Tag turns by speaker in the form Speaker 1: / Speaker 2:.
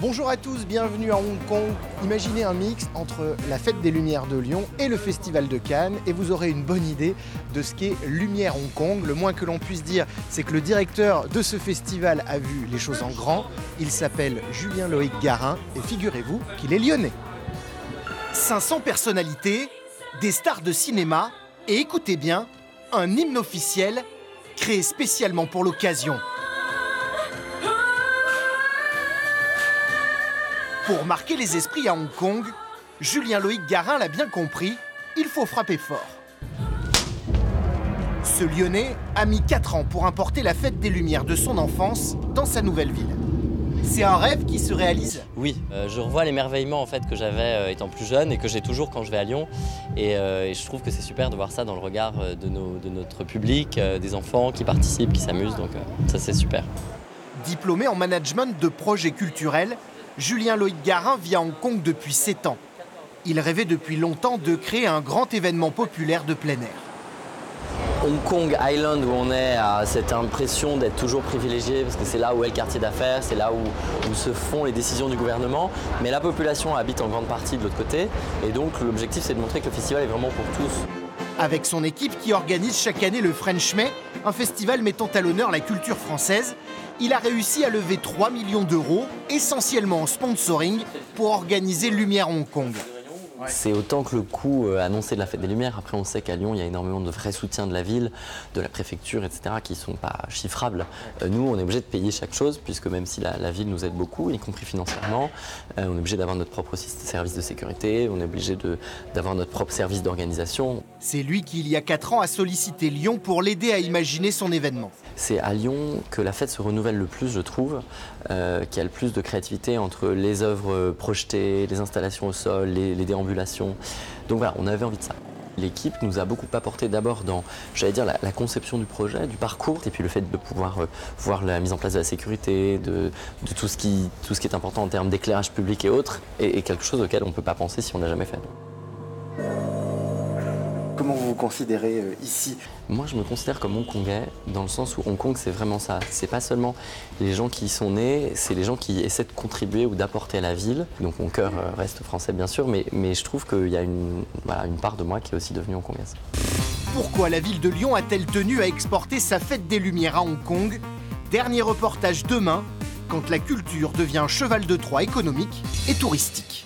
Speaker 1: Bonjour à tous, bienvenue à Hong Kong. Imaginez un mix entre la Fête des Lumières de Lyon et le Festival de Cannes et vous aurez une bonne idée de ce qu'est Lumière Hong Kong. Le moins que l'on puisse dire, c'est que le directeur de ce festival a vu les choses en grand. Il s'appelle Julien-Loïc Garin et figurez-vous qu'il est lyonnais. 500 personnalités, des stars de cinéma et écoutez bien, un hymne officiel créé spécialement pour l'occasion. Pour marquer les esprits à Hong Kong, Julien-Loïc Garin l'a bien compris, il faut frapper fort. Ce Lyonnais a mis 4 ans pour importer la Fête des Lumières de son enfance dans sa nouvelle ville. C'est un rêve qui se réalise?
Speaker 2: Oui, je revois l'émerveillement en fait, que j'avais étant plus jeune et que j'ai toujours quand je vais à Lyon. Et je trouve que c'est super de voir ça dans le regard de notre public, des enfants qui participent, qui s'amusent, donc ça c'est super.
Speaker 1: Diplômé en management de projets culturels, Julien-Loïc Garin vit à Hong Kong depuis 7 ans. Il rêvait depuis longtemps de créer un grand événement populaire de plein air.
Speaker 2: Hong Kong Island où on est a cette impression d'être toujours privilégié parce que c'est là où est le quartier d'affaires, c'est là où se font les décisions du gouvernement. Mais la population habite en grande partie de l'autre côté et donc l'objectif c'est de montrer que le festival est vraiment pour tous.
Speaker 1: Avec son équipe qui organise chaque année le French May, un festival mettant à l'honneur la culture française, il a réussi à lever 3 millions d'euros, essentiellement en sponsoring, pour organiser Lumière Hong Kong.
Speaker 2: C'est autant que le coût annoncé de la Fête des Lumières. Après, on sait qu'à Lyon, il y a énormément de vrais soutiens de la ville, de la préfecture, etc., qui ne sont pas chiffrables. Nous, on est obligé de payer chaque chose, puisque même si la ville nous aide beaucoup, y compris financièrement, on est obligé d'avoir notre propre service de sécurité, on est obligé d'avoir notre propre service d'organisation.
Speaker 1: C'est lui qui, il y a 4 ans, a sollicité Lyon pour l'aider à imaginer son événement. C'est
Speaker 2: à Lyon que la fête se renouvelle le plus, je trouve, qu'il y a le plus de créativité entre les œuvres projetées, les installations au sol, les déambulations. Donc voilà, on avait envie de ça. L'équipe nous a beaucoup apporté d'abord dans, j'allais dire, la conception du projet, du parcours, et puis le fait de pouvoir voir la mise en place de la sécurité, de tout ce qui est important en termes d'éclairage public et autres, et quelque chose auquel on ne peut pas penser si on n'a jamais fait.
Speaker 1: Comment vous vous considérez ici?
Speaker 2: Moi, je me considère comme hongkongais, dans le sens où Hong Kong, c'est vraiment ça. C'est pas seulement les gens qui y sont nés, c'est les gens qui essaient de contribuer ou d'apporter à la ville. Donc mon cœur reste français, bien sûr, mais je trouve qu'il y a une part de moi qui est aussi devenue hongkongaise.
Speaker 1: Pourquoi la ville de Lyon a-t-elle tenu à exporter sa Fête des Lumières à Hong Kong? Dernier reportage demain, quand la culture devient un cheval de Troie économique et touristique.